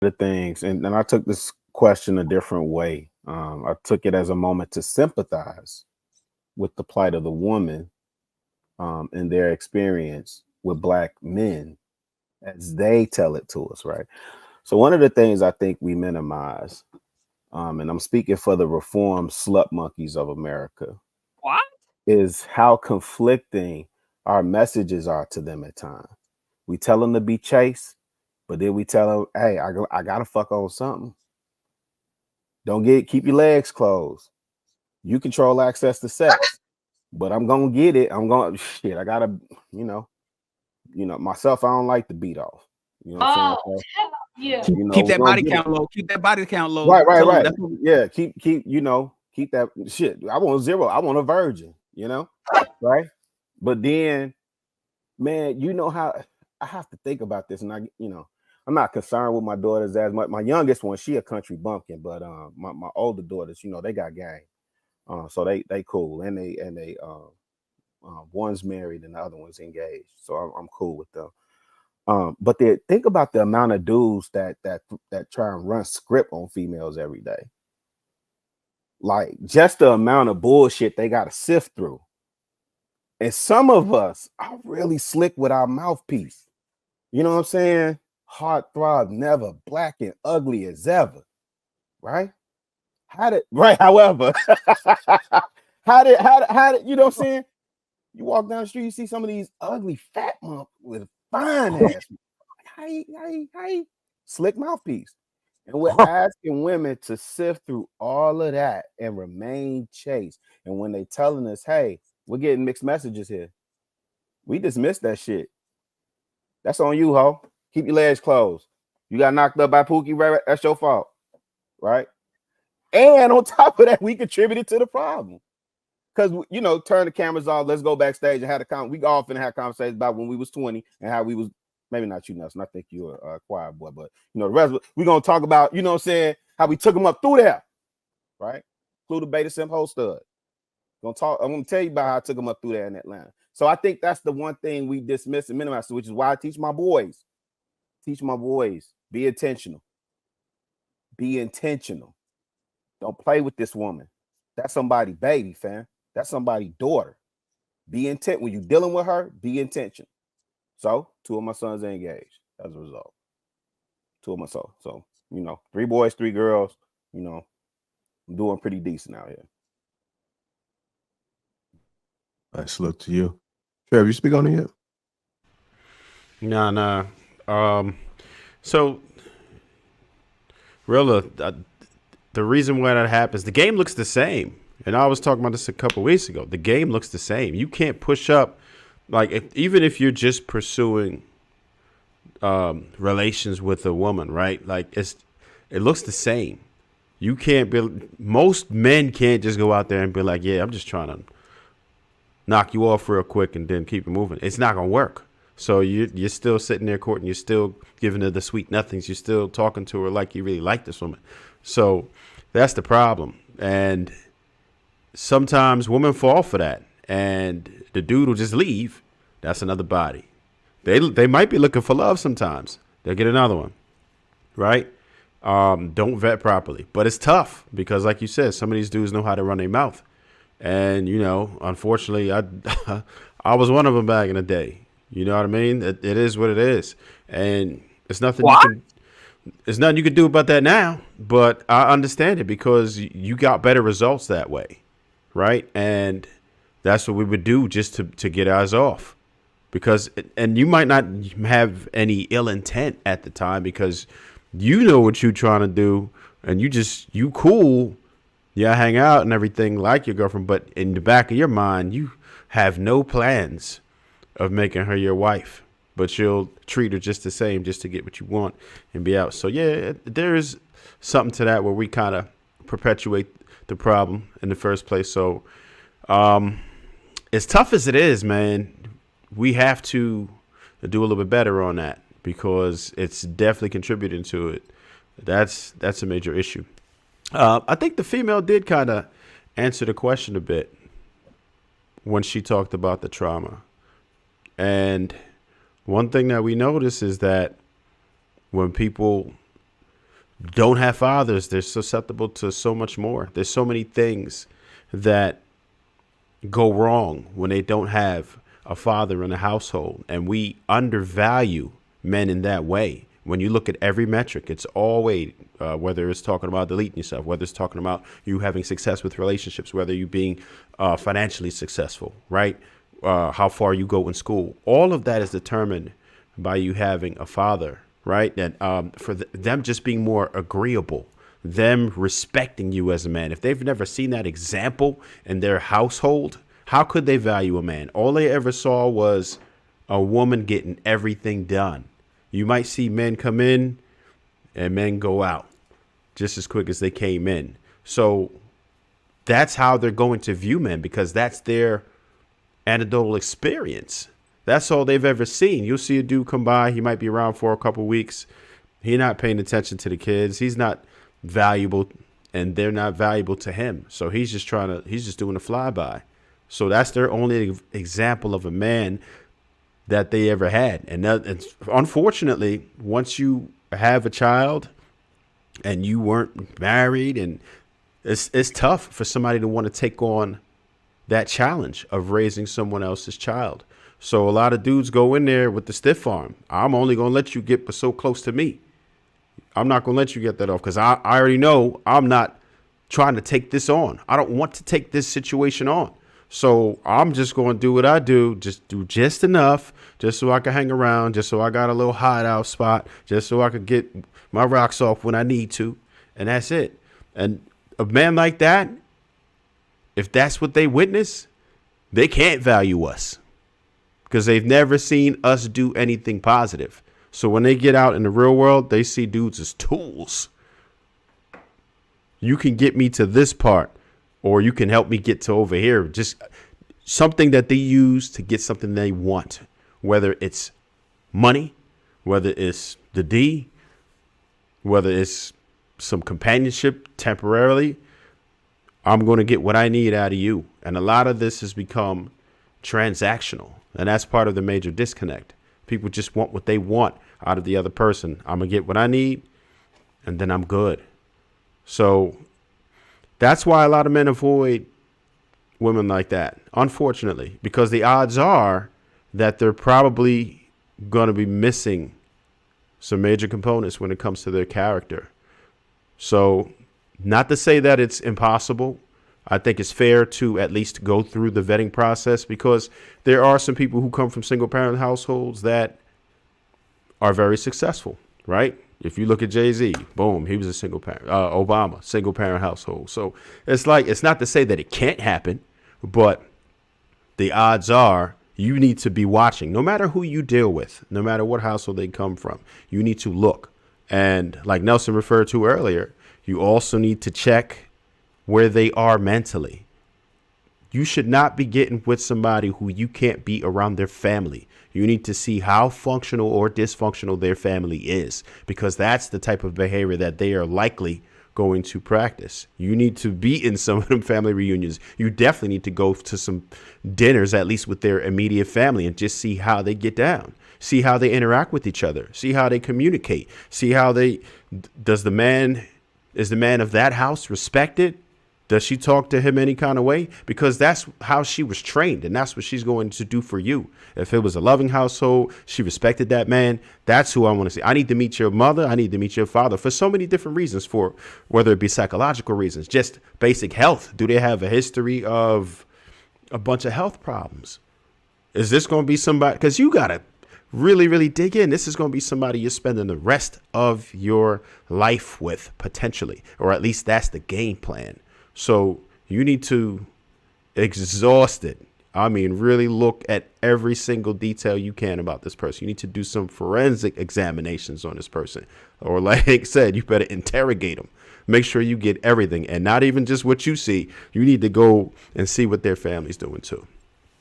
the things, and I took this question a different way. I took it as a moment to sympathize with the plight of the woman and their experience with black men as they tell it to us, right? So one of the things I think we minimize, and I'm speaking for the reformed slut monkeys of America, What? is how conflicting our messages are to them at times. We tell them to be chaste, but then we tell them, hey, I gotta fuck on something. Don't keep your legs closed. You control access to sex, but I'm gonna get it. I'm gonna shit. I gotta, you know, myself. I don't like to beat off. You know what I'm saying? Oh, So, yeah. Keep we're that gonna body get it. count low. Keep that body count low. Right, right, Tell them right. that's what Yeah, keep that shit. I want zero. I want a virgin. Right? But then, man, you know how I have to think about this, and I'm not concerned with my daughters as much. My youngest one, she a country bumpkin, but my older daughters, they got game. So they cool, and they one's married and the other one's engaged, so I'm cool with them. But think about the amount of dudes that try and run script on females every day. Like just the amount of bullshit they got to sift through. And some of us are really slick with our mouthpiece. You know what I'm saying? Heart throb, never black and ugly as ever. Right? However, you know what I'm saying? You walk down the street, you see some of these ugly fat monk with fine ass. How you slick mouthpiece. And we're asking women to sift through all of that and remain chaste. And when they telling us, hey, we're getting mixed messages here, we dismiss that shit. That's on you, ho. Keep your legs closed. You got knocked up by Pookie, right? That's your fault, right? And on top of that, we contributed to the problem. Because, turn the cameras off. Let's go backstage and have we often have conversations about when we was 20 and how we was, maybe not you, Nelson. I think you're a choir boy, but, the rest of it, we're going to talk about, you know what I'm saying, how we took them up through there, right? Include the beta simp whole stud. I'm going to tell you about how I took them up through there in Atlanta. So I think that's the one thing we dismiss and minimize, which is why I teach my boys. Be intentional. Be intentional. Don't play with this woman. That's somebody's baby, fam. That's somebody's daughter. Be intent when you're dealing with her. Be intentional. So 2 of my sons are engaged as a result. 2 of my sons. So 3 boys, 3 girls. I'm doing pretty decent out here. Nice look to you, Trev. You speak on it yet? Nah. So, Rilla, the reason why that happens, the game looks the same. And I was talking about this a couple weeks ago. The game looks the same. You can't push up, even if you're just pursuing relations with a woman, right? Like it looks the same. You can't be. Most men can't just go out there and be like, "Yeah, I'm just trying to knock you off real quick and then keep it moving." It's not gonna work. So you're still sitting there courting. You're still giving her the sweet nothings. You're still talking to her like you really like this woman. So that's the problem. And sometimes women fall for that, and the dude will just leave. That's another body. They might be looking for love sometimes. They'll get another one, right? Don't vet properly. But it's tough because, like you said, some of these dudes know how to run their mouth. And, unfortunately, I was one of them back in the day. You know what I mean? It is what it is. And it's nothing you can do about that now. But I understand it because you got better results that way. Right. And that's what we would do just to get ours off, and you might not have any ill intent at the time because you know what you're trying to do and you cool. Yeah. Hang out and everything like your girlfriend. But in the back of your mind, you have no plans of making her your wife, but you'll treat her just the same just to get what you want and be out. So, yeah, there is something to that where we kind of perpetuate the problem in the first place. So as tough as it is, man, we have to do a little bit better on that because it's definitely contributing to it. That's a major issue. I think the female did kind of answer the question a bit when she talked about the trauma. And one thing that we notice is that when people don't have fathers, they're susceptible to so much more. There's so many things that go wrong when they don't have a father in the household. And we undervalue men in that way. When you look at every metric, it's always, whether it's talking about deleting yourself, whether it's talking about you having success with relationships, whether you being financially successful, right? How far you go in school. All of that is determined by you having a father, right? And for them just being more agreeable, them respecting you as a man. If they've never seen that example in their household, how could they value a man? All they ever saw was a woman getting everything done. You might see men come in and men go out just as quick as they came in. So that's how they're going to view men, because that's their anecdotal experience. That's all they've ever seen. You'll see a dude come by. He might be around for a couple weeks. He's not paying attention to the kids. He's not valuable, and they're not valuable to him. So he's just doing a flyby. So that's their only example of a man that they ever had. And unfortunately, once you have a child and you weren't married, and it's tough for somebody to want to take on that challenge of raising someone else's child. So a lot of dudes go in there with the stiff arm. I'm only going to let you get so close to me. I'm not going to let you get that off, because I already know I'm not trying to take this on. I don't want to take this situation on. So I'm just going to do what I do, just do just enough, just so I can hang around, just so I got a little hideout spot, just so I could get my rocks off when I need to. And that's it. And a man like that, if that's what they witness, they can't value us, because they've never seen us do anything positive. So when they get out in the real world, they see dudes as tools. You can get me to this part, or you can help me get to over here. Just something that they use to get something they want, whether it's money, whether it's the D, whether it's some companionship temporarily. I'm going to get what I need out of you. And a lot of this has become transactional. And that's part of the major disconnect. People just want what they want out of the other person. I'm going to get what I need, and then I'm good. So that's why a lot of men avoid women like that, unfortunately, because the odds are that they're probably going to be missing some major components when it comes to their character. So not to say that it's impossible. I think it's fair to at least go through the vetting process, because there are some people who come from single parent households that are very successful, right? If you look at Jay-Z, boom, he was a single parent. Obama, single parent household. So it's not to say that it can't happen, but the odds are you need to be watching. No matter who you deal with, no matter what household they come from, you need to look. And like Nelson referred to earlier, you also need to check where they are mentally. You should not be getting with somebody who you can't be around their family. You need to see how functional or dysfunctional their family is, because that's the type of behavior that they are likely going to practice. You need to be in some of them family reunions. You definitely need to go to some dinners, at least with their immediate family, and just see how they get down. See how they interact with each other. See how they communicate. See how is the man of that house respected? Does she talk to him any kind of way? Because that's how she was trained, and that's what she's going to do for you. If it was a loving household, she respected that man. That's who I want to see. I need to meet your mother. I need to meet your father for so many different reasons, for whether it be psychological reasons, just basic health. Do they have a history of a bunch of health problems? Is this going to be somebody? Because you got to really, really dig in. This is going to be somebody you're spending the rest of your life with, potentially, or at least that's the game plan. So you need to exhaust it. I mean, really look at every single detail you can about this person. You need to do some forensic examinations on this person. Or like I said, you better interrogate them. Make sure you get everything, and not even just what you see. You need to go and see what their family's doing too.